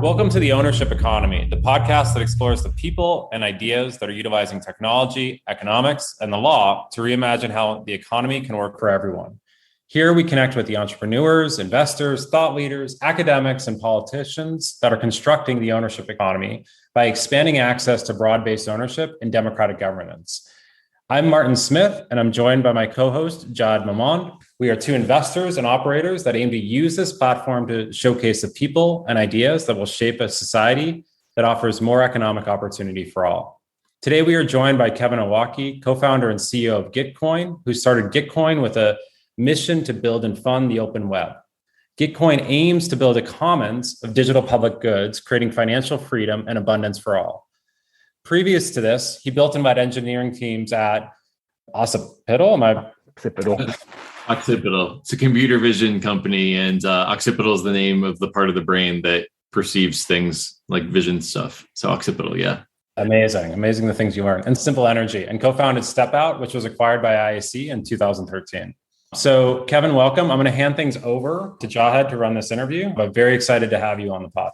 Welcome to The Ownership Economy, the podcast that explores the people and ideas that are utilizing technology, economics, and the law to reimagine how the economy can work for everyone. Here we connect with the entrepreneurs, investors, thought leaders, academics, and politicians that are constructing the ownership economy by expanding access to broad-based ownership and democratic governance. I'm Martin Smith, and I'm joined by my co-host, Jahed. We are two investors and operators that aim to use this platform to showcase the people and ideas that will shape a society that offers more economic opportunity for all. Today, we are joined by Kevin Owocki, co-founder and CEO of Gitcoin, who started Gitcoin with a mission to build and fund the open web. Gitcoin aims to build a commons of digital public goods, creating financial freedom and abundance for all. Previous to this, he built and led engineering teams at Occipital. Occipital. It's a computer vision company, and occipital is the name of the part of the brain that perceives things like vision stuff. So Occipital, yeah. Amazing the things you learn. And Simple Energy, and co-founded Step Out, which was acquired by IAC in 2013. So Kevin, welcome. I'm going to hand things over to Jahed to run this interview, but very excited to have you on the pod.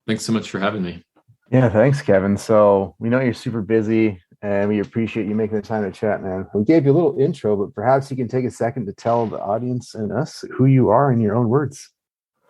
Thanks so much for having me. Yeah, thanks, Kevin. So we know you're super busy and we appreciate you making the time to chat, man. We gave you a little intro, but perhaps you can take a second to tell the audience and us who you are in your own words.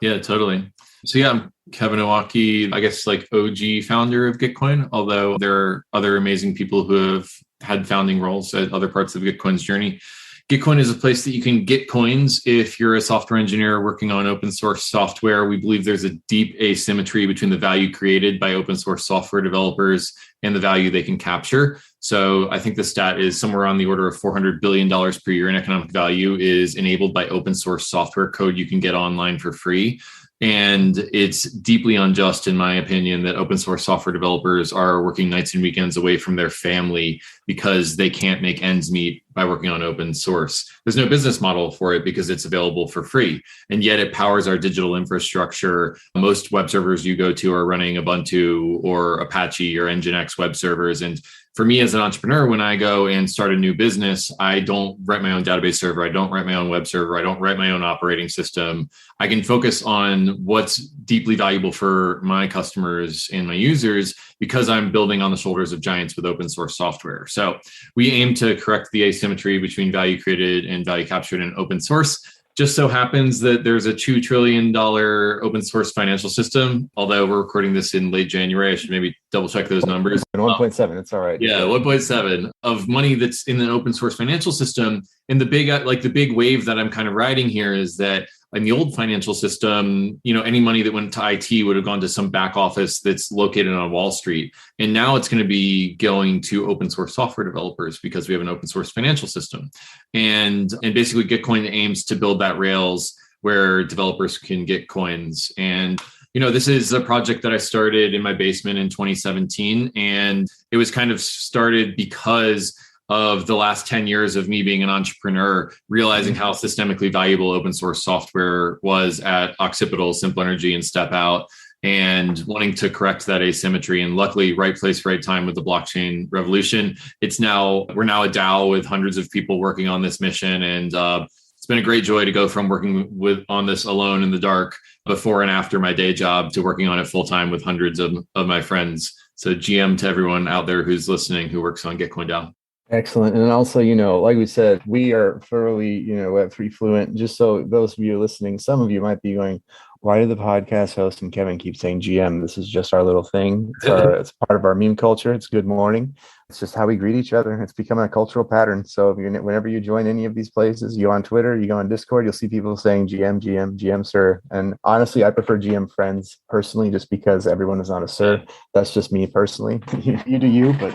Yeah, totally. So yeah, I'm Kevin Owocki, I guess like OG founder of Gitcoin, although there are other amazing people who have had founding roles at other parts of Gitcoin's journey. Gitcoin is a place that you can get coins if you're a software engineer working on open source software. We believe there's a deep asymmetry between the value created by open source software developers and the value they can capture. So I think the stat is somewhere on the order of $400 billion per year in economic value is enabled by open source software code you can get online for free. And it's deeply unjust, in my opinion, that open source software developers are working nights and weekends away from their family because they can't make ends meet by working on open source. There's no business model for it because it's available for free. And yet it powers our digital infrastructure. Most web servers you go to are running Ubuntu or Apache or Nginx web servers. And for me as an entrepreneur, when I go and start a new business, I don't write my own database server. I don't write my own web server. I don't write my own operating system. I can focus on what's deeply valuable for my customers and my users because I'm building on the shoulders of giants with open source software. So we aim to correct the asymmetry between value created and value captured in open source. Just so happens that there's a $2 trillion open source financial system. Although we're recording this in late January, I should maybe double check those numbers. 1.7, it's all right. Yeah, 1.7 of money that's in an open source financial system. And the big wave that I'm kind of riding here is that in the old financial system, any money that went to IT would have gone to some back office that's located on Wall Street. And now it's going to be going to open source software developers because we have an open source financial system. And basically Gitcoin aims to build that rails where developers can get coins. And this is a project that I started in my basement in 2017. And it was kind of started because of the last 10 years of me being an entrepreneur, realizing how systemically valuable open source software was at Occipital, Simple Energy, and Step Out, and wanting to correct that asymmetry. And luckily, right place, right time with the blockchain revolution. We're now a DAO with hundreds of people working on this mission. And it's been a great joy to go from working on this alone in the dark before and after my day job to working on it full time with hundreds of my friends. So GM to everyone out there who's listening who works on Gitcoin DAO. Excellent. And also, like we said, we are thoroughly, Web3 fluent. Just so those of you listening, some of you might be going, why did the podcast host and Kevin keep saying GM? This is just our little thing. It's part of our meme culture. It's good morning. It's just how we greet each other. It's becoming a cultural pattern. So whenever you join any of these places, you go on Twitter, you go on Discord, you'll see people saying GM, GM, GM, sir. And honestly, I prefer GM friends personally, just because everyone is not a sir. That's just me personally. You do you, but.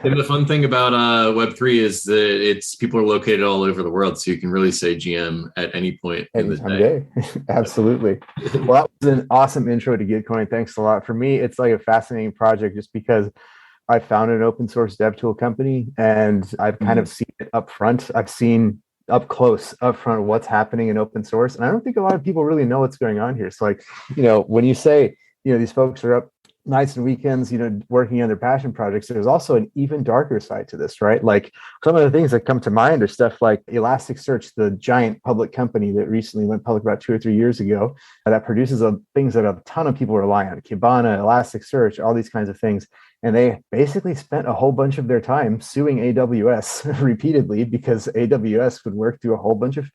And the fun thing about Web3 is that people are located all over the world. So you can really say GM at any point in the day. Absolutely. Well, that was an awesome intro to Gitcoin. Thanks a lot. For me, it's like a fascinating project just because I founded an open source dev tool company and I've kind of seen it up front. I've seen up close, up front, what's happening in open source. And I don't think a lot of people really know what's going on here. So when you say, these folks are up nights and weekends, working on their passion projects, there's also an even darker side to this, right? Like some of the things that come to mind are stuff like Elasticsearch, the giant public company that recently went public about 2 or 3 years ago, that produces things that a ton of people rely on, Kibana, Elasticsearch, all these kinds of things. And they basically spent a whole bunch of their time suing AWS repeatedly because AWS would work through a whole bunch of,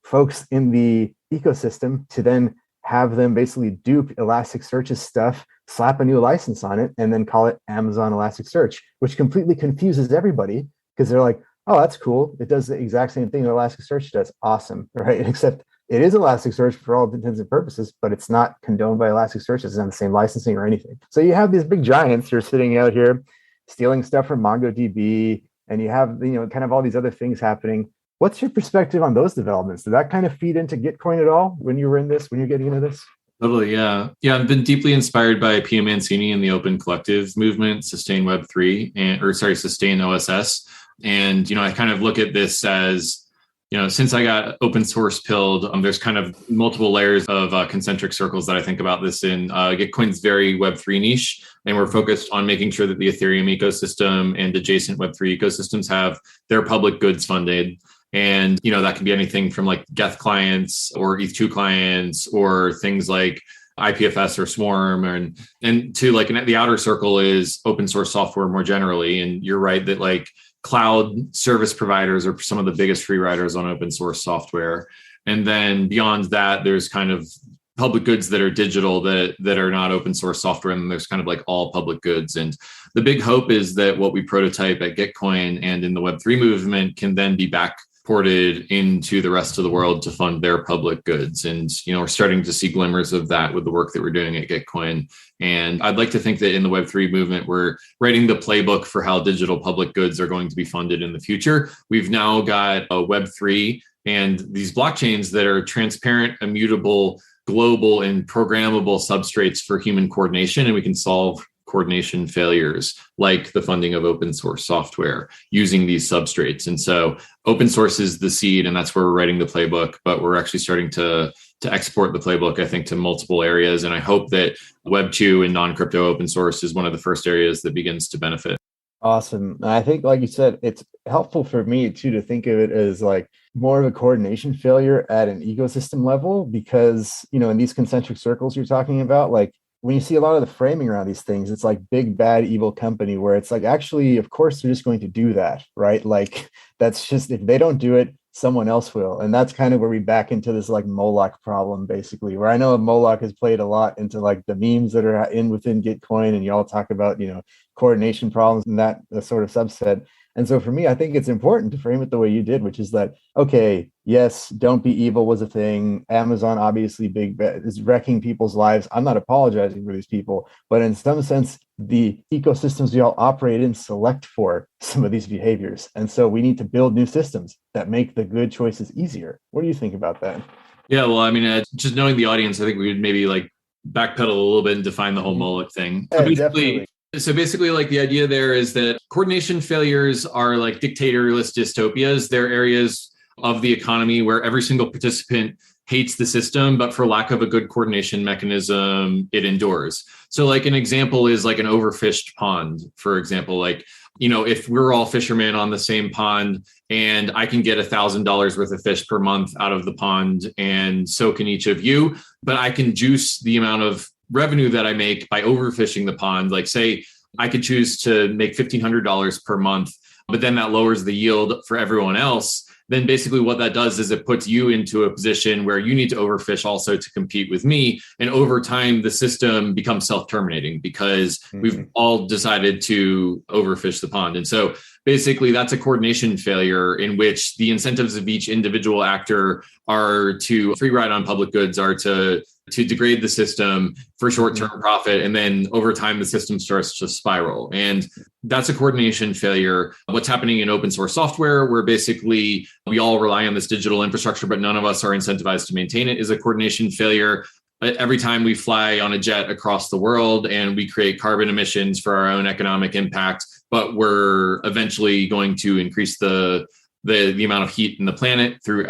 folks in the ecosystem to then have them basically dupe Elasticsearch's stuff, slap a new license on it, and then call it Amazon Elasticsearch, which completely confuses everybody because they're like, oh, that's cool. It does the exact same thing that Elasticsearch does. Awesome, right? Except it is Elasticsearch for all intents and purposes, but it's not condoned by Elasticsearch. It's not the same licensing or anything. So you have these big giants who are sitting out here stealing stuff from MongoDB, and you have, kind of all these other things happening. What's your perspective on those developments? Did that kind of feed into Gitcoin at all when you're getting into this? Totally, yeah. Yeah, I've been deeply inspired by Pia Mancini and the Open Collective movement, Sustain Web3, Sustain OSS. And, I kind of look at this as, since I got open source pilled, there's kind of multiple layers of concentric circles that I think about this in. Gitcoin's very Web3 niche, and we're focused on making sure that the Ethereum ecosystem and adjacent Web3 ecosystems have their public goods funded. And, that can be anything from like Geth clients or ETH2 clients or things like IPFS or Swarm and to like the outer circle is open source software more generally. And you're right that like cloud service providers are some of the biggest free riders on open source software. And then beyond that, there's kind of public goods that are digital that are not open source software. And there's kind of like all public goods. And the big hope is that what we prototype at Gitcoin and in the Web3 movement can then be backported into the rest of the world to fund their public goods. And, we're starting to see glimmers of that with the work that we're doing at Gitcoin. And I'd like to think that in the Web3 movement, we're writing the playbook for how digital public goods are going to be funded in the future. We've now got a Web3 and these blockchains that are transparent, immutable, global, and programmable substrates for human coordination. And we can solve coordination failures like the funding of open source software using these substrates. And so open source is the seed, and that's where we're writing the playbook, but we're actually starting to export the playbook, I think, to multiple areas. And I hope that Web2 and non-crypto open source is one of the first areas that begins to benefit. Awesome. I think, like you said, it's helpful for me too to think of it as like more of a coordination failure at an ecosystem level, because, in these concentric circles you're talking about, like when you see a lot of the framing around these things, it's like big, bad, evil company where it's like, actually, of course, they're just going to do that, right? Like that's just, if they don't do it, someone else will. And that's kind of where we back into this like Moloch problem, basically, where I know Moloch has played a lot into like the memes that are within Gitcoin, and you all talk about, coordination problems and that sort of subset. And so for me, I think it's important to frame it the way you did, which is that, okay, yes, don't be evil was a thing. Amazon, obviously, is wrecking people's lives. I'm not apologizing for these people, but in some sense, the ecosystems we all operate in select for some of these behaviors. And so we need to build new systems that make the good choices easier. What do you think about that? Yeah, well, I mean, just knowing the audience, I think we would maybe like backpedal a little bit and define the whole Moloch thing. Yeah, So basically, like the idea there is that coordination failures are like dictatorless dystopias. They're areas of the economy where every single participant hates the system, but for lack of a good coordination mechanism, it endures. So like an example is like an overfished pond, for example, like, if we're all fishermen on the same pond and I can get $1,000 worth of fish per month out of the pond, and so can each of you, but I can juice the amount of revenue that I make by overfishing the pond. Like say I could choose to make $1,500 per month, but then that lowers the yield for everyone else. Then basically what that does is it puts you into a position where you need to overfish also to compete with me. And over time, the system becomes self-terminating because we've all decided to overfish the pond. And so basically that's a coordination failure in which the incentives of each individual actor are to free ride on public goods, are to degrade the system for short-term profit. And then over time, the system starts to spiral. And that's a coordination failure. What's happening in open source software, where basically we all rely on this digital infrastructure, but none of us are incentivized to maintain it, is a coordination failure. Every time we fly on a jet across the world and we create carbon emissions for our own economic impact, but we're eventually going to increase the amount of heat in the planet through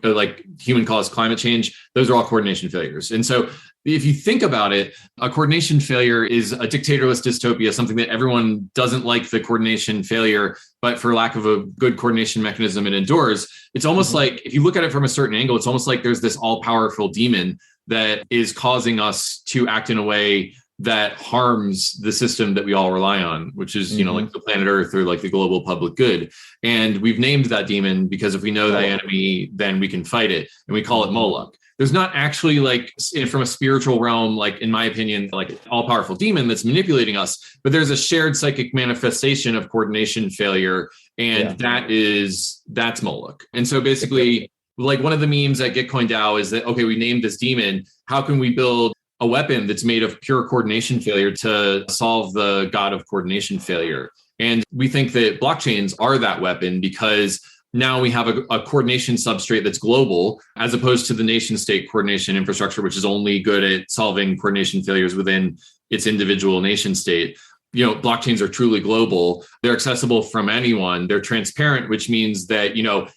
like human caused climate change, those are all coordination failures. And so if you think about it, a coordination failure is a dictatorless dystopia, something that everyone doesn't like the coordination failure, but for lack of a good coordination mechanism, it endures. It's almost like, if you look at it from a certain angle, it's almost like there's this all-powerful demon that is causing us to act in a way that harms the system that we all rely on, which is, like the planet Earth or like the global public good. And we've named that demon because if we know the enemy, then we can fight it. And we call it Moloch. There's not actually like from a spiritual realm, like in my opinion, like all powerful demon that's manipulating us, but there's a shared psychic manifestation of coordination failure. And that's Moloch. And so basically like one of the memes at Gitcoin DAO is that, okay, we named this demon. How can we build a weapon that's made of pure coordination failure to solve the god of coordination failure? And we think that blockchains are that weapon because now we have a coordination substrate that's global, as opposed to the nation state coordination infrastructure, which is only good at solving coordination failures within its individual nation state. Blockchains are truly global. They're accessible from anyone. They're transparent, which means that,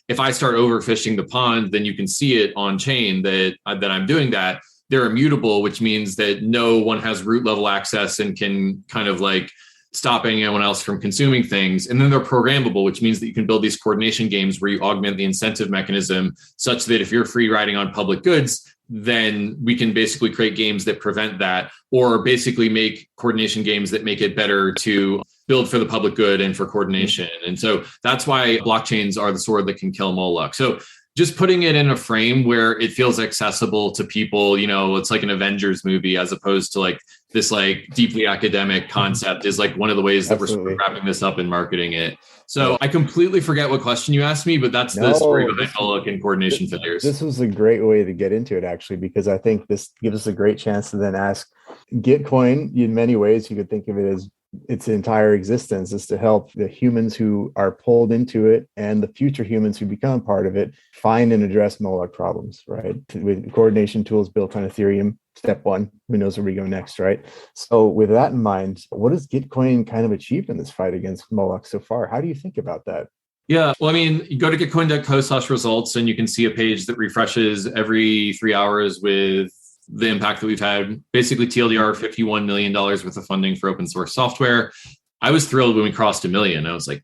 if I start overfishing the pond, then you can see it on chain that I'm doing that. They're immutable, which means that no one has root level access and can kind of like stop anyone else from consuming things. And then they're programmable, which means that you can build these coordination games where you augment the incentive mechanism such that if you're free riding on public goods, then we can basically create games that prevent that, or basically make coordination games that make it better to build for the public good and for coordination. And so that's why blockchains are the sword that can kill Moloch. So just putting it in a frame where it feels accessible to people, it's like an Avengers movie as opposed to like this like deeply academic concept is like one of the ways that we're wrapping this up and marketing it. So I completely forget what question you asked me, but that's the story behind Moloch and coordination failures. This was a great way to get into it, actually, because I think this gives us a great chance to then ask Gitcoin. In many ways, you could think of it as its entire existence is to help the humans who are pulled into it and the future humans who become part of it find and address Moloch problems, right? With coordination tools built on Ethereum, step one, who knows where we go next, right? So with that in mind, what has Gitcoin kind of achieved in this fight against Moloch so far? How do you think about that? Yeah, well, I mean, you go to gitcoin.co/results and you can see a page that refreshes every 3 hours with the impact that we've had. Basically, TLDR, $51 million worth of funding for open source software. I was thrilled when we crossed 1 million. I was like,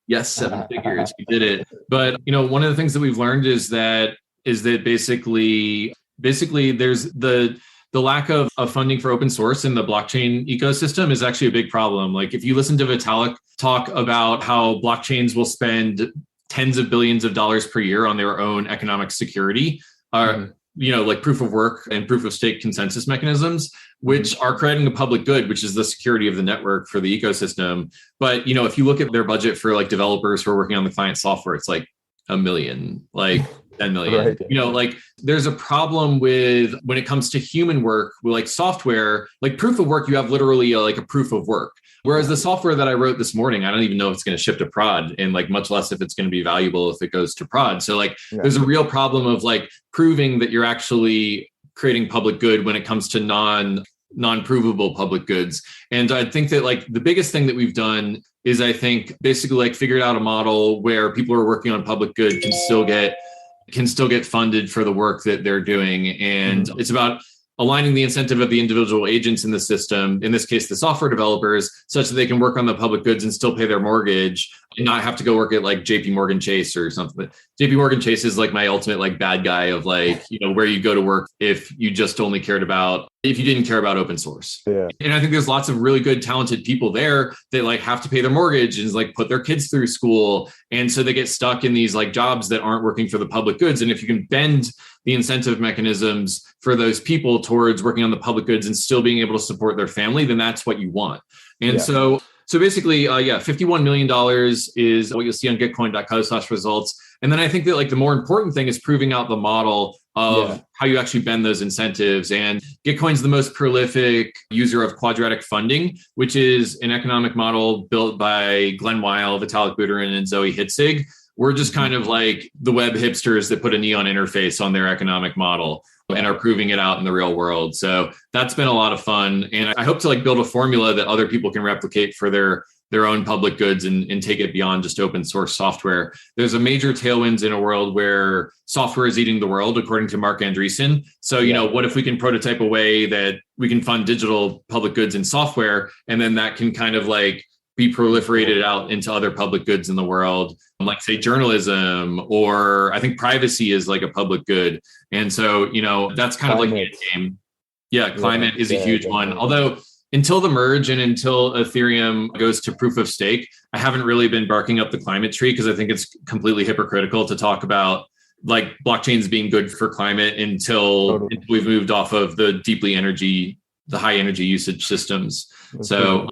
yes, 7 figures, we did it. But, one of the things that we've learned is that basically there's the lack of funding for open source in the blockchain ecosystem is actually a big problem. Like if you listen to Vitalik talk about how blockchains will spend tens of billions of dollars per year on their own economic security, like proof of work and proof of stake consensus mechanisms, which are creating a public good, which is the security of the network for the ecosystem. But, if you look at their budget for like developers who are working on the client software, it's like $1 million, like 10 million, right. Like there's a problem with when it comes to human work with like software, like proof of work, you have literally like a proof of work. Whereas the software that I wrote this morning, I don't even know if it's going to ship to prod and like much less if it's going to be valuable if it goes to prod. So like there's a real problem of like proving that you're actually creating public good when it comes to non-provable public goods. And I think that like the biggest thing that we've done is I think basically like figured out a model where people who are working on public good can still get funded for the work that they're doing. And it's about aligning the incentive of the individual agents in the system, in this case, the software developers, such that they can work on the public goods and still pay their mortgage and not have to go work at like JP Morgan Chase or something. JP Morgan Chase is like my ultimate like bad guy of like, where you go to work if you just only if you didn't care about open source. Yeah. And I think there's lots of really good, talented people there that like have to pay their mortgage and like put their kids through school. And so they get stuck in these like jobs that aren't working for the public goods. And if you can bend the incentive mechanisms for those people towards working on the public goods and still being able to support their family, then that's what you want. And so basically, $51 million is what you'll see on gitcoin.co/results. And then I think that like the more important thing is proving out the model of how you actually bend those incentives. And Gitcoin's the most prolific user of quadratic funding, which is an economic model built by Glenn Weil, Vitalik Buterin, and Zoe Hitzig. We're just kind of like the web hipsters that put a neon interface on their economic model and are proving it out in the real world. So that's been a lot of fun. And I hope to like build a formula that other people can replicate for their their own public goods and take it beyond just open source software. There's a major tailwinds in a world where software is eating the world, according to Mark Andreessen. So, what if we can prototype a way that we can fund digital public goods and software, and then that can kind of like be proliferated out into other public goods in the world, like say journalism, or I think privacy is like a public good. And so, that's kind of like the end game. Yeah, climate is a huge one. Although until the merge and until Ethereum goes to proof of stake, I haven't really been barking up the climate tree because I think it's completely hypocritical to talk about like blockchains being good for climate until we've moved off of the high energy usage systems. So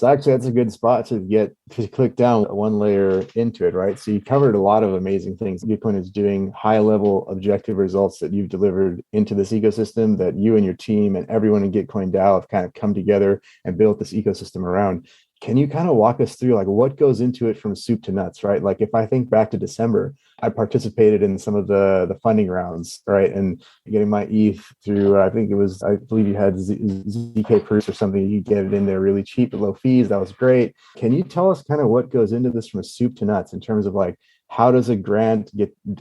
actually that's a good spot to click down one layer into it, right? So you covered a lot of amazing things. Gitcoin is doing high level objective results that you've delivered into this ecosystem that you and your team and everyone in Gitcoin DAO have kind of come together and built this ecosystem around. Can you kind of walk us through like what goes into it from soup to nuts, right? Like if I think back to December, I participated in some of the funding rounds, right? And getting my ETH through, I believe you had ZK proofs or something. You get it in there really cheap at low fees. That was great. Can you tell us kind of what goes into this from soup to nuts in terms of like, how does a grant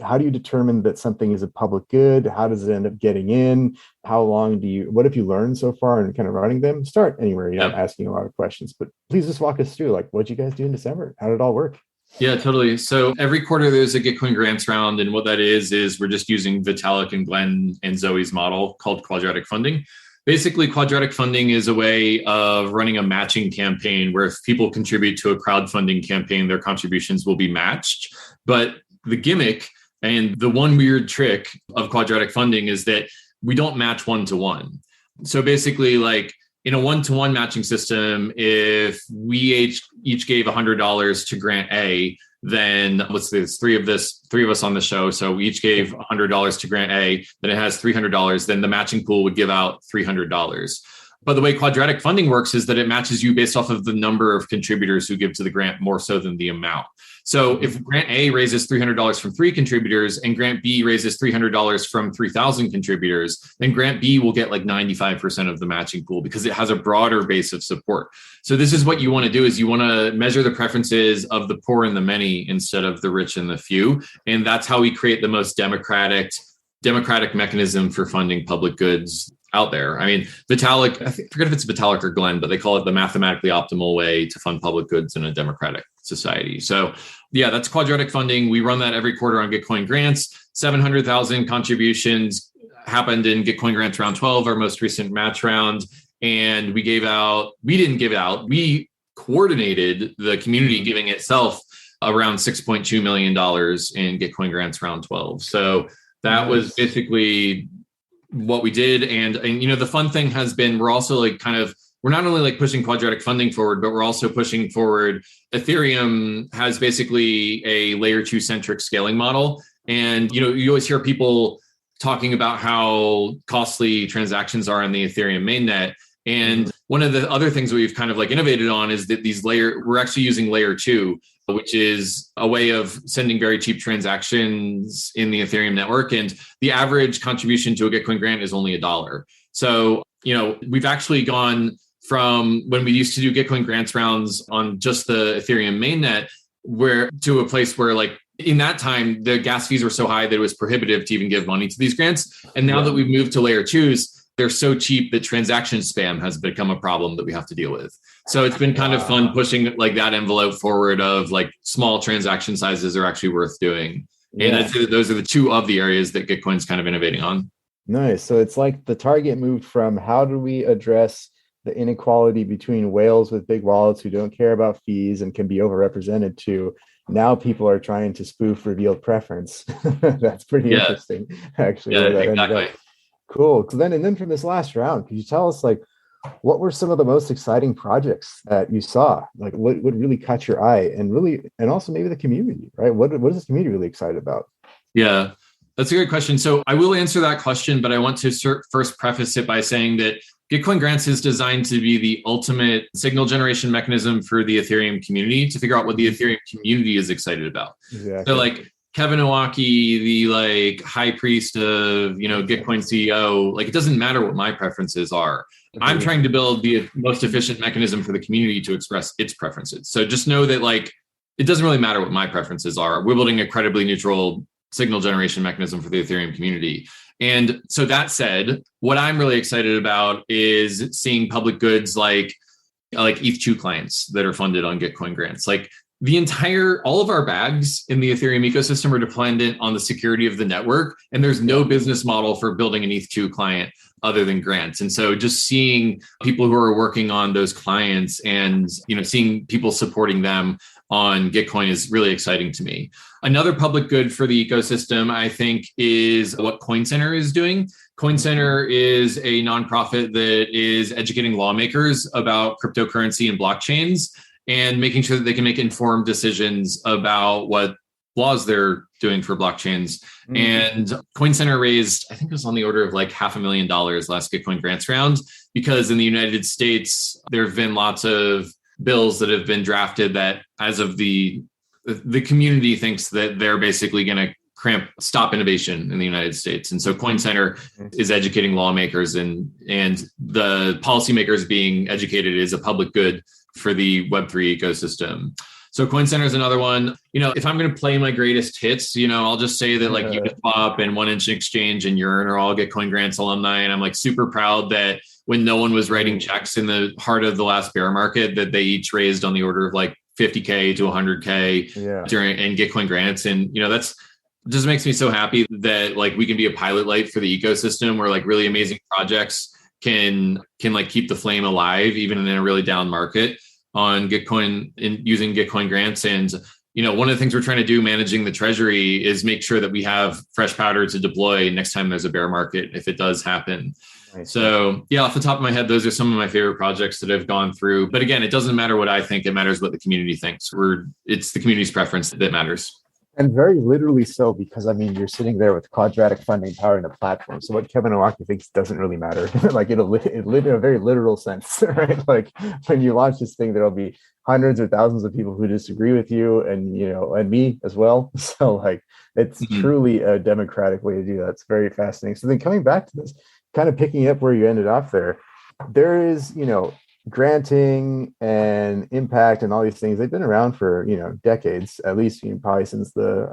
how do you determine that something is a public good? How does it end up getting in? What have you learned so far in kind of running them? Start anywhere, asking a lot of questions, but please just walk us through like, what'd you guys do in December? How did it all work? Yeah, totally. So every quarter there's a Gitcoin Grants round. And what that is we're just using Vitalik and Glenn and Zoe's model called quadratic funding. Basically, quadratic funding is a way of running a matching campaign where if people contribute to a crowdfunding campaign, their contributions will be matched. But the gimmick and the one weird trick of quadratic funding is that we don't match one-to-one. So basically, like in a one-to-one matching system, if we each gave $100 to grant A, then let's say there's three of us on the show. So we each gave $100 to grant A, then it has $300. Then the matching pool would give out $300. But the way quadratic funding works is that it matches you based off of the number of contributors who give to the grant more so than the amount. So if grant A raises $300 from 3 contributors and grant B raises $300 from 3,000 contributors, then grant B will get like 95% of the matching pool because it has a broader base of support. So this is what you want to do is you want to measure the preferences of the poor and the many instead of the rich and the few. And that's how we create the most democratic mechanism for funding public goods out there. I mean, Vitalik, I forget if it's Vitalik or Glenn, but they call it the mathematically optimal way to fund public goods in a democratic society. So yeah, that's quadratic funding. We run that every quarter on Gitcoin Grants. 700,000 contributions happened in Gitcoin Grants round 12, our most recent match round. And we didn't give it out. We coordinated the community giving itself around $6.2 million in Gitcoin Grants round 12. So that was basically what we did. And the fun thing has been, we're also we're not only like pushing quadratic funding forward, but we're also pushing forward. Ethereum has basically a layer 2 centric scaling model. And, you always hear people talking about how costly transactions are on the Ethereum mainnet. And one of the other things we've kind of like innovated on is that we're actually using layer 2, which is a way of sending very cheap transactions in the Ethereum network. And the average contribution to a Gitcoin grant is only $1. So, we've actually gone from when we used to do Gitcoin Grants rounds on just the Ethereum mainnet to a place where like in that time, the gas fees were so high that it was prohibitive to even give money to these grants. And now that we've moved to layer 2s, they're so cheap that transaction spam has become a problem that we have to deal with. So it's been kind of fun pushing like that envelope forward of like small transaction sizes are actually worth doing. Yeah. And I'd say that those are the two of the areas that Gitcoin's kind of innovating on. Nice. So it's like the target moved from how do we address the inequality between whales with big wallets who don't care about fees and can be overrepresented to now people are trying to spoof revealed preference. That's pretty interesting, actually. Yeah, exactly. Cool. So then from this last round, could you tell us like what were some of the most exciting projects that you saw? Like what really caught your eye and also maybe the community, right? What is this community really excited about? Yeah, that's a great question. So I will answer that question, but I want to first preface it by saying that Gitcoin Grants is designed to be the ultimate signal generation mechanism for the Ethereum community to figure out what the Ethereum community is excited about. Exactly. So like Kevin Owocki, the like high priest of, Gitcoin CEO, like it doesn't matter what my preferences are. I'm trying to build the most efficient mechanism for the community to express its preferences. So just know that like, it doesn't really matter what my preferences are. We're building a credibly neutral signal generation mechanism for the Ethereum community. And so that said, what I'm really excited about is seeing public goods like ETH2 clients that are funded on Gitcoin grants. Like all of our bags in the Ethereum ecosystem are dependent on the security of the network. And there's no business model for building an ETH2 client other than grants. And so just seeing people who are working on those clients and, seeing people supporting them on Gitcoin is really exciting to me. Another public good for the ecosystem, I think, is what Coin Center is doing. Coin Center is a nonprofit that is educating lawmakers about cryptocurrency and blockchains and making sure that they can make informed decisions about what laws they're doing for blockchains. Mm-hmm. And Coin Center raised, I think it was on the order of like $500,000 last Gitcoin Grants round, because in the United States, there have been lots of bills that have been drafted that as of the community thinks that they're basically going to stop innovation in the United States. And so Coin Center is educating lawmakers and the policymakers being educated is a public good for the Web3 ecosystem. So Coin Center is another one. If I'm going to play my greatest hits, I'll just say that like Uniswap and 1inch Exchange and Yearn are all Gitcoin Grants alumni. And I'm like super proud that when no one was writing checks in the heart of the last bear market, that they each raised on the order of like 50K to 100K in Gitcoin Grants. And, that's just makes me so happy that like we can be a pilot light for the ecosystem where like really amazing projects can like keep the flame alive, even in a really down market on Gitcoin and using Gitcoin Grants. And, one of the things we're trying to do managing the treasury is make sure that we have fresh powder to deploy next time there's a bear market, if it does happen. Nice. So yeah, off the top of my head, those are some of my favorite projects that I've gone through. But again, it doesn't matter what I think, it matters what the community thinks. It's the community's preference that matters. And very literally so, because you're sitting there with quadratic funding powering the platform. So what Kevin Owocki thinks doesn't really matter, like in a very literal sense, right? Like when you launch this thing, there'll be hundreds or thousands of people who disagree with you and, and me as well. So like, it's truly a democratic way to do that. It's very fascinating. So then coming back to this, kind of picking up where you ended off there is, granting and impact and all these things. They've been around for decades, at least probably since the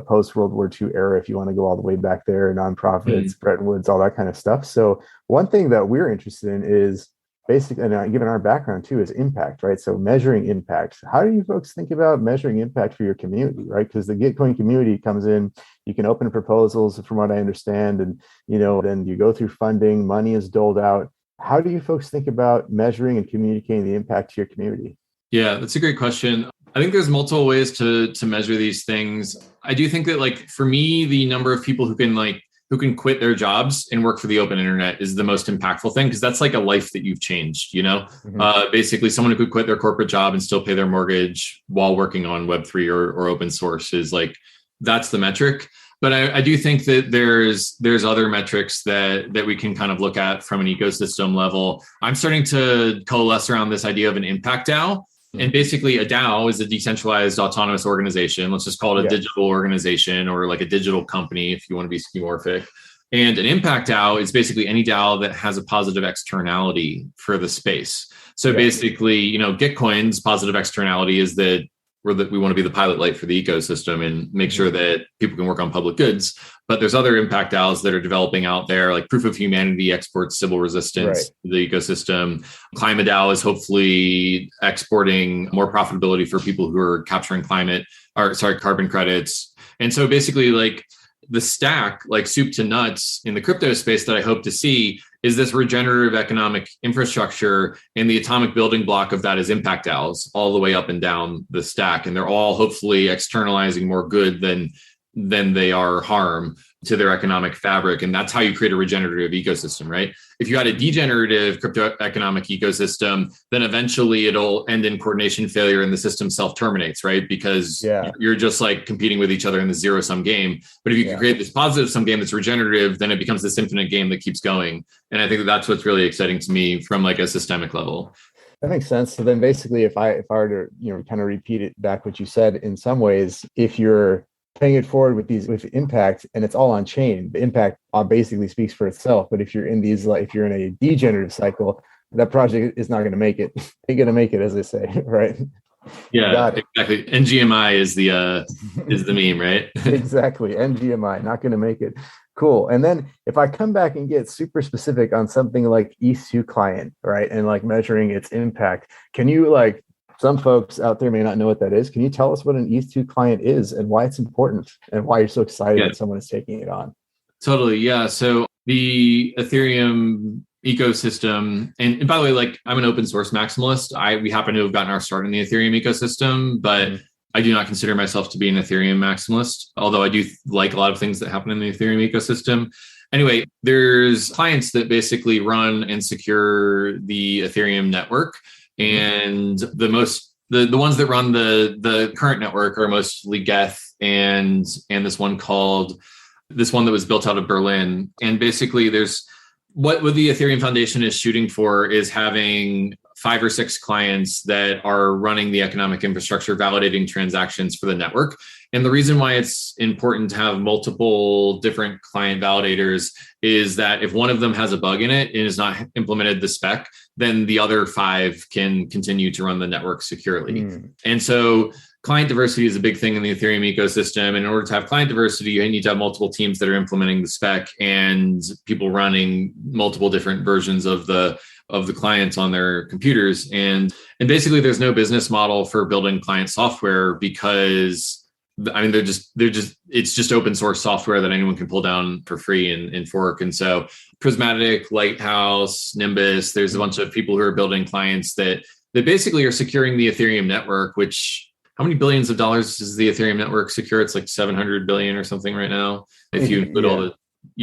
post World War II era, if you want to go all the way back there, nonprofits, Bretton Woods, all that kind of stuff. So one thing that we're interested in is basic, and given our background too, is impact, right? So measuring impact. How do you folks think about measuring impact for your community, right? Because the Gitcoin community comes in, you can open proposals from what I understand, and then you go through funding, money is doled out. How do you folks think about measuring and communicating the impact to your community? Yeah, that's a great question. I think there's multiple ways to measure these things. I do think that like for me, the number of people who can quit their jobs and work for the open internet is the most impactful thing, because that's like a life that you've changed, Basically someone who could quit their corporate job and still pay their mortgage while working on Web3 or open source is like, that's the metric. But I do think that there's other metrics that we can kind of look at from an ecosystem level. I'm starting to coalesce around this idea of an impact DAO. And basically a DAO is a decentralized autonomous organization. Let's just call it a digital organization or like a digital company if you want to be skeuomorphic. And an impact DAO is basically any DAO that has a positive externality for the space. So basically, Gitcoin's positive externality is that we want to be the pilot light for the ecosystem and make sure that people can work on public goods. But there's other impact DAOs that are developing out there, like Proof of Humanity exports civil resistance to the ecosystem. Climate DAO is hopefully exporting more profitability for people who are capturing carbon credits. And so basically like the stack, like soup to nuts in the crypto space that I hope to see is this regenerative economic infrastructure, and the atomic building block of that is impact DAOs all the way up and down the stack. And they're all hopefully externalizing more good than they are harm to their economic fabric. And that's how you create a regenerative ecosystem, right? If you had a degenerative crypto economic ecosystem, then eventually it'll end in coordination failure and the system self-terminates, right? Because you're just like competing with each other in the zero-sum game. But if you can create this positive sum game that's regenerative, then it becomes this infinite game that keeps going. And I think that's what's really exciting to me from like a systemic level. That makes sense. So then basically if I were to, kind of repeat it back what you said, in some ways, if you're paying it forward with impact, and it's all on chain. The impact basically speaks for itself. But if you're in if you're in a degenerative cycle, that project is not going to make it. Ain't going to make it, as they say, right? Yeah, exactly. NGMI is the meme, right? Exactly. NGMI, not going to make it. Cool. And then if I come back and get super specific on something like ETH2 client, right, and like measuring its impact, can you, like, some folks out there may not know what that is. Can you tell us what an ETH2 client is and why it's important and why you're so excited that someone is taking it on? Totally. Yeah. So the Ethereum ecosystem, and by the way, like, I'm an open source maximalist. We happen to have gotten our start in the Ethereum ecosystem, but I do not consider myself to be an Ethereum maximalist, although I do like a lot of things that happen in the Ethereum ecosystem. Anyway, there's clients that basically run and secure the Ethereum network. And the ones that run the current network are mostly Geth and this one that was built out of Berlin. And basically there's what the Ethereum Foundation is shooting for is having 5 or 6 clients that are running the economic infrastructure, validating transactions for the network. And the reason why it's important to have multiple different client validators is that if one of them has a bug in it and has not implemented the spec, then the other 5 can continue to run the network securely. And so client diversity is a big thing in the Ethereum ecosystem. And in order to have client diversity, you need to have multiple teams that are implementing the spec and people running multiple different versions of the clients on their computers. And basically there's no business model for building client software because it's just open source software that anyone can pull down for free and fork. And so Prismatic, Lighthouse, Nimbus, there's a bunch of people who are building clients that basically are securing the Ethereum network, which how many billions of dollars does the Ethereum network secure? It's like 700 billion or something right now. If you include all the,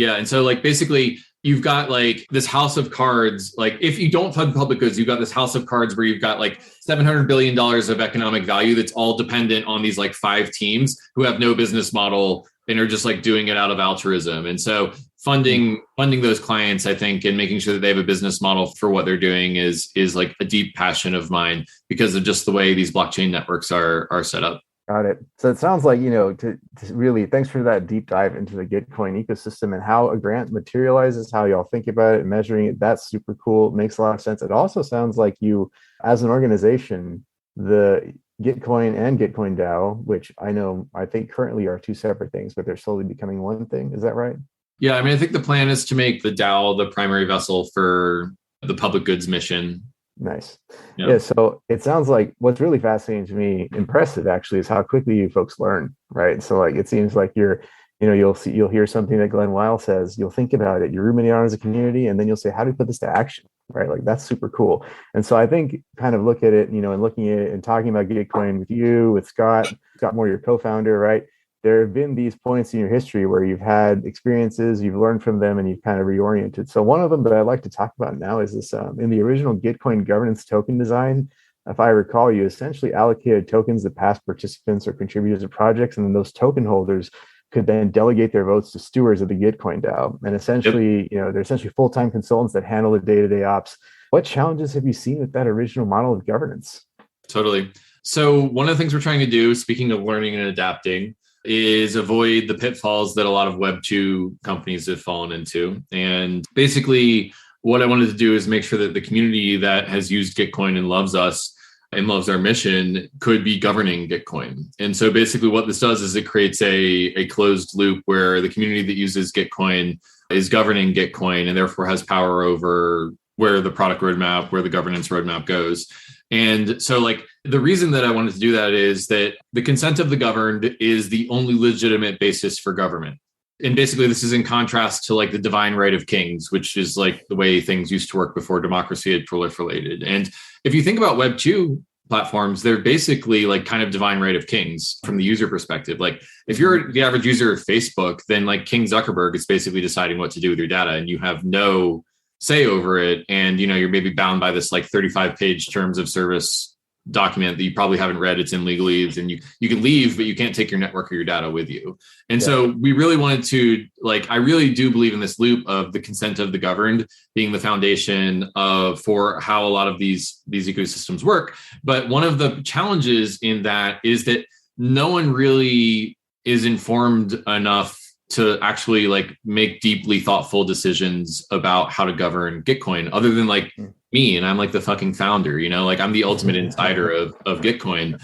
and so like basically you've got like this house of cards. Like if you don't fund public goods, you've got this house of cards where you've got like $700 billion of economic value that's all dependent on these like 5 teams who have no business model and are just like doing it out of altruism. And so funding those clients, I think, and making sure that they have a business model for what they're doing is like a deep passion of mine because of just the way these blockchain networks are set up. Got it. So it sounds like, to really, thanks for that deep dive into the Gitcoin ecosystem and how a grant materializes, how y'all think about it and measuring it. That's super cool. It makes a lot of sense. It also sounds like you, as an organization, the Gitcoin and Gitcoin DAO, which I think currently are 2 separate things, but they're slowly becoming one thing. Is that right? Yeah. I mean, I think the plan is to make the DAO the primary vessel for the public goods mission. Nice. Yeah. So it sounds like what's really fascinating to me, impressive actually, is how quickly you folks learn, right? So like it seems like you'll hear something that Glenn Weil says, you'll think about it, you ruminate on it as a community, and then you'll say, how do we put this to action? Right? Like that's super cool. And so I think kind of look at it, and looking at it and talking about Gitcoin with you, with Scott Moore, your co-founder, right? There have been these points in your history where you've had experiences, you've learned from them, and you've kind of reoriented. So one of them that I'd like to talk about now is this, in the original Gitcoin governance token design, if I recall, you essentially allocated tokens to past participants or contributors to projects, and then those token holders could then delegate their votes to stewards of the Gitcoin DAO. And essentially, they're essentially full-time consultants that handle the day-to-day ops. What challenges have you seen with that original model of governance? Totally. So one of the things we're trying to do, speaking of learning and adapting, is avoid the pitfalls that a lot of Web 2 companies have fallen into. And basically, what I wanted to do is make sure that the community that has used Gitcoin and loves us and loves our mission could be governing Gitcoin. And so basically what this does is it creates a closed loop where the community that uses Gitcoin is governing Gitcoin and therefore has power over where the product roadmap, where the governance roadmap goes. And so like the reason that I wanted to do that is that the consent of the governed is the only legitimate basis for government. And basically this is in contrast to like the divine right of kings, which is like the way things used to work before democracy had proliferated. And if you think about Web 2 platforms, they're basically like kind of divine right of kings from the user perspective. Like if you're the average user of Facebook, then like King Zuckerberg is basically deciding what to do with your data and you have no say over it. And, you're maybe bound by this like 35-page terms of service document that you probably haven't read. It's in legalese and you can leave, but you can't take your network or your data with you. And so we really wanted to, I really do believe in this loop of the consent of the governed being the foundation for how a lot of these ecosystems work. But one of the challenges in that is that no one really is informed enough to actually like make deeply thoughtful decisions about how to govern Gitcoin, other than like me, and I'm like the fucking founder, like I'm the ultimate insider of Gitcoin.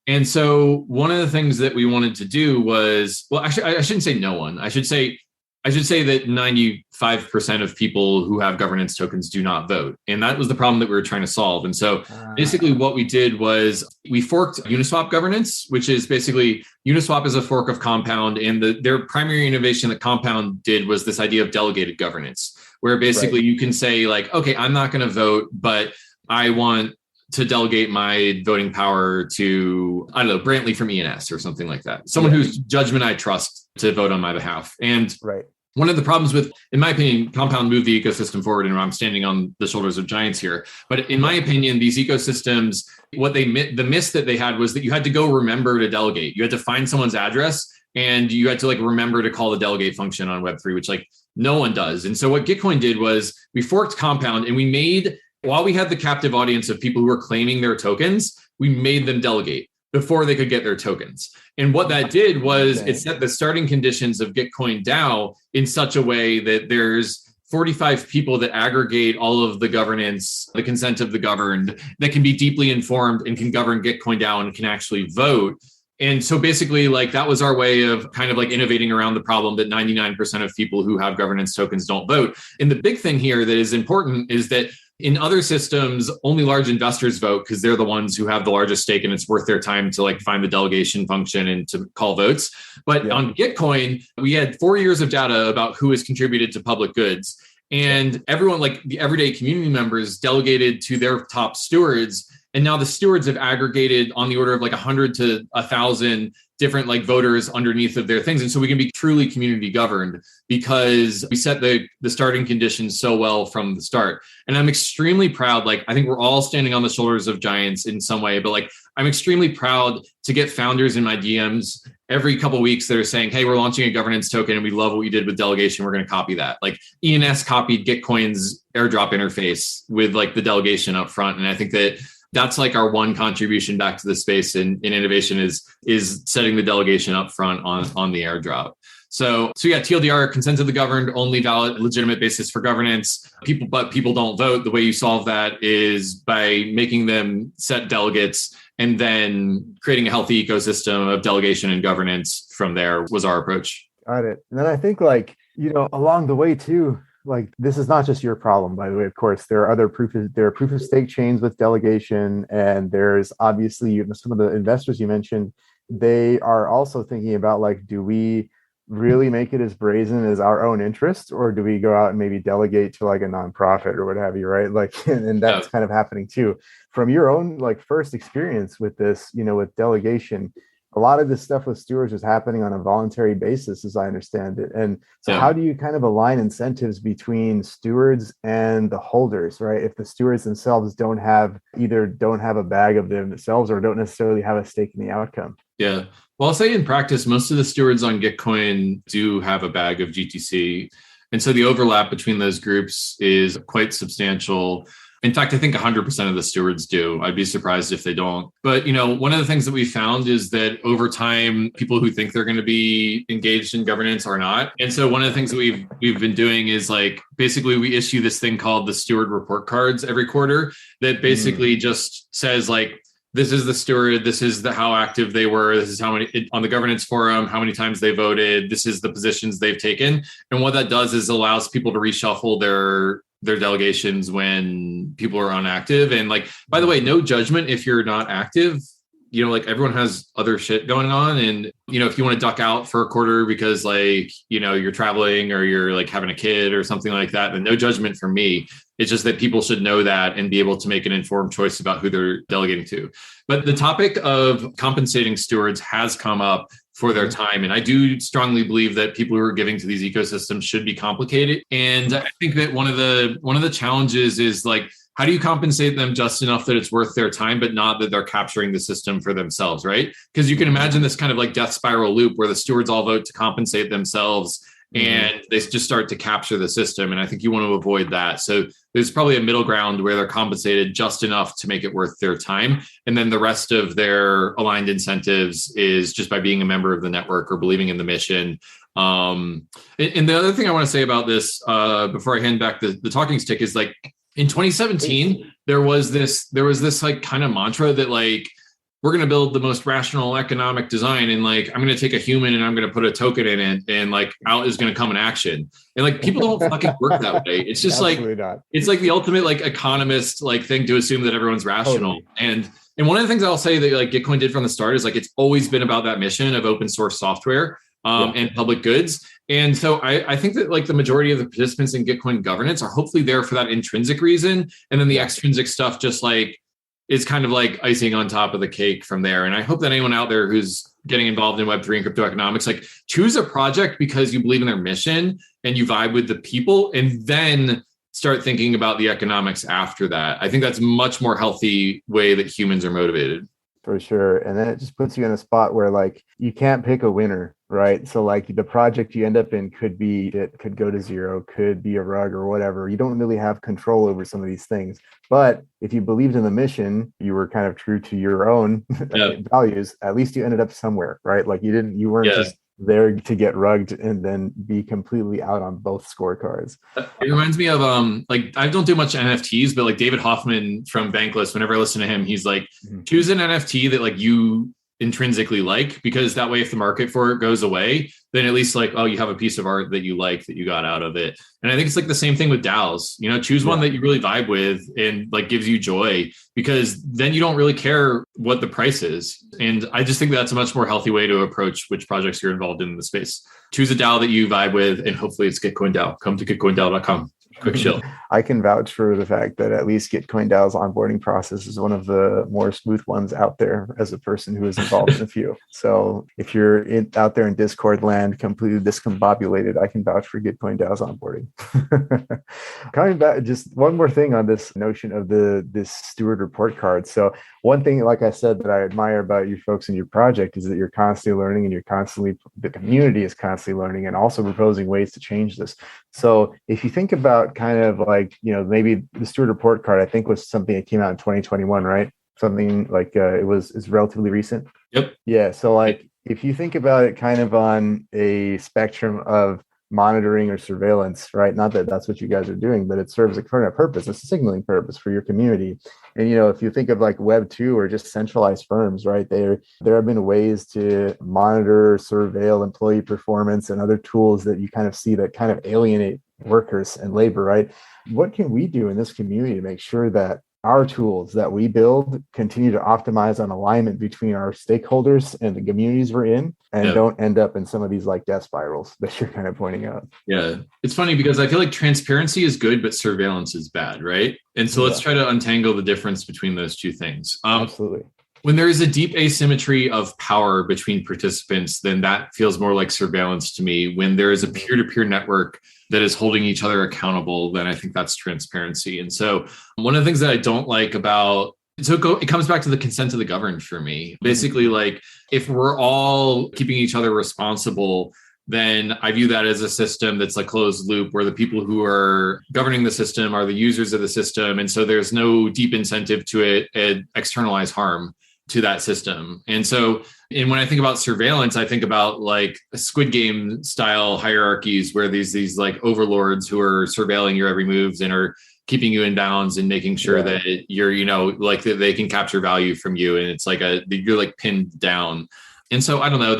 And so one of the things that we wanted to do was, well, actually, I shouldn't say no one. I should say that 95% of people who have governance tokens do not vote. And that was the problem that we were trying to solve. And so basically what we did was we forked Uniswap governance, which is basically Uniswap is a fork of Compound. And their primary innovation that Compound did was this idea of delegated governance, where basically you can say like, okay, I'm not going to vote, but I want to delegate my voting power to, I don't know, Brantley from ENS or something like that. Someone whose judgment I trust to vote on my behalf. And one of the problems with, in my opinion, Compound moved the ecosystem forward, and I'm standing on the shoulders of giants here. But in my opinion, these ecosystems, the miss that they had was that you had to go remember to delegate. You had to find someone's address, and you had to like remember to call the delegate function on Web3, which like no one does. And so what Gitcoin did was we forked Compound, and we made, while we had the captive audience of people who were claiming their tokens, we made them delegate before they could get their tokens. And what that did was it set the starting conditions of Gitcoin DAO in such a way that there's 45 people that aggregate all of the governance, the consent of the governed, that can be deeply informed and can govern Gitcoin DAO and can actually vote. And so basically, like that was our way of kind of like innovating around the problem that 99% of people who have governance tokens don't vote. And the big thing here that is important is that in other systems, only large investors vote because they're the ones who have the largest stake and it's worth their time to like find the delegation function and to call votes. But on Gitcoin, we had 4 years of data about who has contributed to public goods. And everyone, like the everyday community members, delegated to their top stewards. And now the stewards have aggregated on the order of like 100 to 1,000 different like voters underneath of their things. And so we can be truly community governed because we set the starting conditions so well from the start. And I'm extremely proud. Like, I think we're all standing on the shoulders of giants in some way, but like, I'm extremely proud to get founders in my DMs every couple of weeks that are saying, hey, we're launching a governance token and we love what you did with delegation. We're going to copy that. Like ENS copied Gitcoin's airdrop interface with like the delegation up front. And I think that that's like our one contribution back to the space in innovation is setting the delegation up front on the airdrop. So yeah, TLDR, consent of the governed, only valid, legitimate basis for governance. People don't vote. The way you solve that is by making them set delegates and then creating a healthy ecosystem of delegation and governance from there was our approach. Got it. And then I think along the way too, like this is not just your problem, by the way. Of course, there are proof of stake chains with delegation, and there's obviously some of the investors you mentioned. They are also thinking about like, do we really make it as brazen as our own interest, or do we go out and maybe delegate to like a nonprofit or what have you, right? Like, and that's kind of happening too. From your own like first experience with this, with delegation, a lot of this stuff with stewards is happening on a voluntary basis, as I understand it. And so how do you kind of align incentives between stewards and the holders, right? If the stewards themselves don't have a bag of themselves or don't necessarily have a stake in the outcome. Yeah. Well, I'll say in practice, most of the stewards on Gitcoin do have a bag of GTC. And so the overlap between those groups is quite substantial. In fact, I think 100% of the stewards do. I'd be surprised if they don't. But, one of the things that we found is that over time, people who think they're going to be engaged in governance are not. And so one of the things that we've been doing is like, basically we issue this thing called the steward report cards every quarter that basically just says like, this is the steward, this is how active they were, this is how many on the governance forum, how many times they voted, this is the positions they've taken. And what that does is allows people to reshuffle their delegations when people are inactive. And like, by the way, no judgment if you're not active. Like everyone has other shit going on. And, if you want to duck out for a quarter because like, you're traveling or you're like having a kid or something like that, then no judgment from me. It's just that people should know that and be able to make an informed choice about who they're delegating to. But the topic of compensating stewards has come up for their time. And I do strongly believe that people who are giving to these ecosystems should be complicated. And I think that one of the challenges is like, how do you compensate them just enough that it's worth their time, but not that they're capturing the system for themselves, right? Because you can imagine this kind of like death spiral loop where the stewards all vote to compensate themselves. and they just start to capture the system. And I think you want to avoid that. So there's probably a middle ground where they're compensated just enough to make it worth their time. And then the rest of their aligned incentives is just by being a member of the network or believing in the mission. And the other thing I want to say about this, before I hand back the talking stick, is like in 2017, there was this like kind of mantra that like, we're going to build the most rational economic design. And like, I'm going to take a human and I'm going to put a token in it, and like out is going to come an action. And like, people don't fucking work that way. It's just like, it's like the ultimate like economist like thing to assume that everyone's rational. Totally. And one of the things I'll say that like Gitcoin did from the start is like, it's always been about that mission of open source software and public goods. And so I think that like the majority of the participants in Gitcoin governance are hopefully there for that intrinsic reason. And then the extrinsic stuff just like is kind of like icing on top of the cake from there. And I hope that anyone out there who's getting involved in Web3 and crypto economics, like choose a project because you believe in their mission and you vibe with the people, and then start thinking about the economics after that. I think that's a much more healthy way that humans are motivated. For sure. And then it just puts you in a spot where like you can't pick a winner, right? So like the project you end up in could go to zero, could be a rug or whatever. You don't really have control over some of these things. But if you believed in the mission, you were kind of true to your own values, at least you ended up somewhere, right? Like you weren't just there to get rugged and then be completely out on both scorecards. It reminds me of like I don't do much NFTs, but like David Hoffman from Bankless, whenever I listen to him, he's like, choose an NFT that like you intrinsically like, because that way if the market for it goes away, then at least like, oh, you have a piece of art that you like that you got out of it. And I think it's like the same thing with DAOs, choose one that you really vibe with and like gives you joy, because then you don't really care what the price is. And I just think that's a much more healthy way to approach which projects you're involved in the space. Choose a DAO that you vibe with, and hopefully it's Gitcoin DAO. Come to gitcoindao.com. Quick chill. I can vouch for the fact that at least Gitcoin DAO's onboarding process is one of the more smooth ones out there as a person who is involved in a few. So if you're out there in Discord land, completely discombobulated, I can vouch for Gitcoin DAO's onboarding. Coming back, just one more thing on this notion of this steward report card. So one thing, like I said, that I admire about you folks and your project is that you're constantly learning, and the community is constantly learning and also proposing ways to change this. So if you think about kind of like, maybe the steward report card, I think was something that came out in 2021, right? Something like it's relatively recent. Yep. Yeah. So like, if you think about it kind of on a spectrum of monitoring or surveillance, right? Not that that's what you guys are doing, but it serves a current purpose, a signaling purpose for your community. And, if you think of like Web 2 or just centralized firms, right? There have been ways to monitor, surveil employee performance and other tools that you kind of see that kind of alienate workers and labor, right? What can we do in this community to make sure that our tools that we build continue to optimize on alignment between our stakeholders and the communities we're in, and don't end up in some of these like death spirals that you're kind of pointing out? Yeah. It's funny because I feel like transparency is good, but surveillance is bad, right? And so let's try to untangle the difference between those two things. Absolutely. When there is a deep asymmetry of power between participants, then that feels more like surveillance to me. When there is a peer-to-peer network that is holding each other accountable, then I think that's transparency. And so one of the things that I don't like about, it comes back to the consent of the governed for me. Basically, like if we're all keeping each other responsible, then I view that as a system that's a closed loop where the people who are governing the system are the users of the system. And so there's no deep incentive to externalize harm to that system. And when I think about surveillance, I think about like Squid Game style hierarchies where these like overlords who are surveilling your every moves and are keeping you in bounds and making sure that you're, like that they can capture value from you. And it's like you're like pinned down. And so I don't know,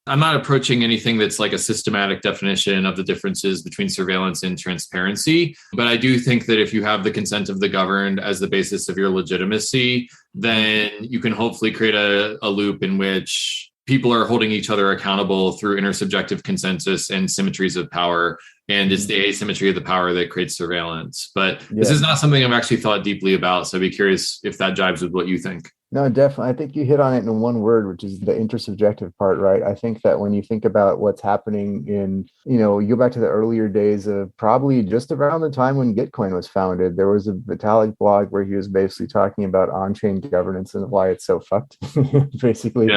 I'm not approaching anything that's like a systematic definition of the differences between surveillance and transparency. But I do think that if you have the consent of the governed as the basis of your legitimacy, then you can hopefully create a loop in which people are holding each other accountable through intersubjective consensus and symmetries of power. And it's the asymmetry of the power that creates surveillance. But this is not something I've actually thought deeply about. So I'd be curious if that jives with what you think. No, definitely. I think you hit on it in one word, which is the intersubjective part, right? I think that when you think about what's happening in, you go back to the earlier days of probably just around the time when Gitcoin was founded, there was a Vitalik blog where he was basically talking about on-chain governance and why it's so fucked, basically.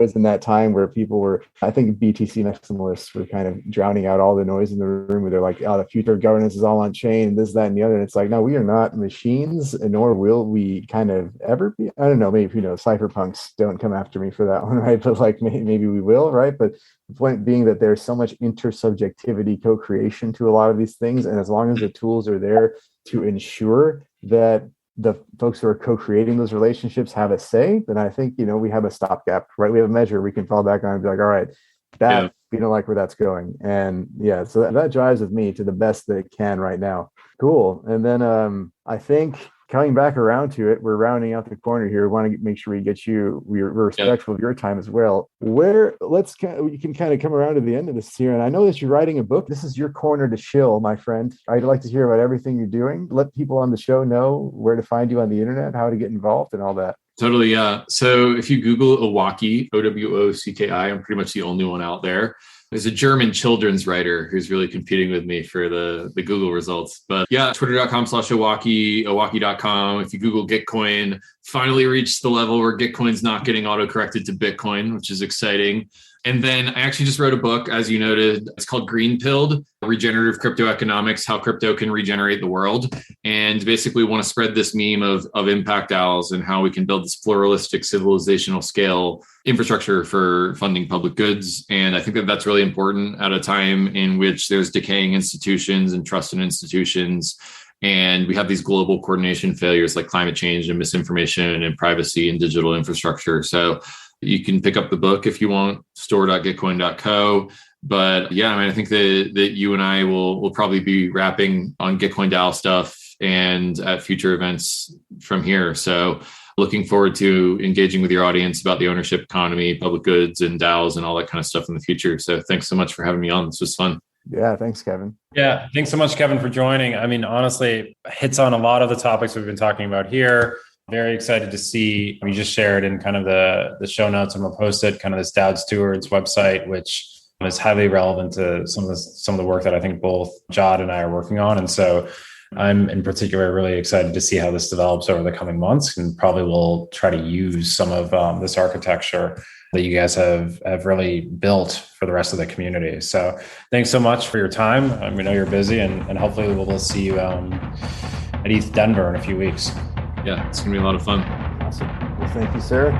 was in that time where people were, I think BTC maximalists were kind of drowning out all the noise in the room where they're like, oh, the future of governance is all on chain and this, that, and the other. And it's like, no, we are not machines, nor will we kind of ever be. I don't know, maybe, cypherpunks don't come after me for that one, right? But like maybe we will, right? But the point being that there's so much intersubjectivity, co-creation to a lot of these things. And as long as the tools are there to ensure that the folks who are co-creating those relationships have a say, then I think, we have a stopgap, right? We have a measure we can fall back on and be like, all right, that we don't like where that's going. And yeah, so that drives with me to the best that it can right now. Cool. And then I think coming back around to it, we're rounding out the corner here. We want to make sure we get you, we're respectful of your time as well. You can kind of come around to the end of this here. And I know that you're writing a book. This is your corner to shill, my friend. I'd like to hear about everything you're doing. Let people on the show know where to find you on the internet, how to get involved and all that. Totally, yeah. So if you Google Owocki, Owocki, I'm pretty much the only one out there. There's a German children's writer who's really competing with me for the Google results. But yeah, twitter.com/Owocki, Owocki.com. If you Google Gitcoin, finally reached the level where Gitcoin's not getting autocorrected to Bitcoin, which is exciting. And then I actually just wrote a book, as you noted. It's called Green Pilled, Regenerative Crypto Economics, How Crypto Can Regenerate the World. And basically want to spread this meme of impact owls and how we can build this pluralistic civilizational scale infrastructure for funding public goods. And I think that that's really important at a time in which there's decaying institutions and trust in institutions. And we have these global coordination failures like climate change and misinformation and privacy and digital infrastructure. So you can pick up the book if you want, store.gitcoin.co. But yeah, I think that you and I will probably be wrapping on Gitcoin DAO stuff and at future events from here. So looking forward to engaging with your audience about the ownership economy, public goods and DAOs and all that kind of stuff in the future. So thanks so much for having me on. This was fun. Yeah, thanks, Kevin. Yeah, thanks so much, Kevin, for joining. Honestly, hits on a lot of the topics we've been talking about here. Very excited to see, you just shared in kind of the show notes, and we'll post it, kind of this DAO Stewards website, which is highly relevant to some of the work that I think both Jahed and I are working on. And so I'm in particular really excited to see how this develops over the coming months, and probably will try to use some of this architecture that you guys have really built for the rest of the community. So thanks so much for your time. We know you're busy, and hopefully we'll see you at ETH Denver in a few weeks. Yeah, it's going to be a lot of fun. Awesome. Well, thank you, sir.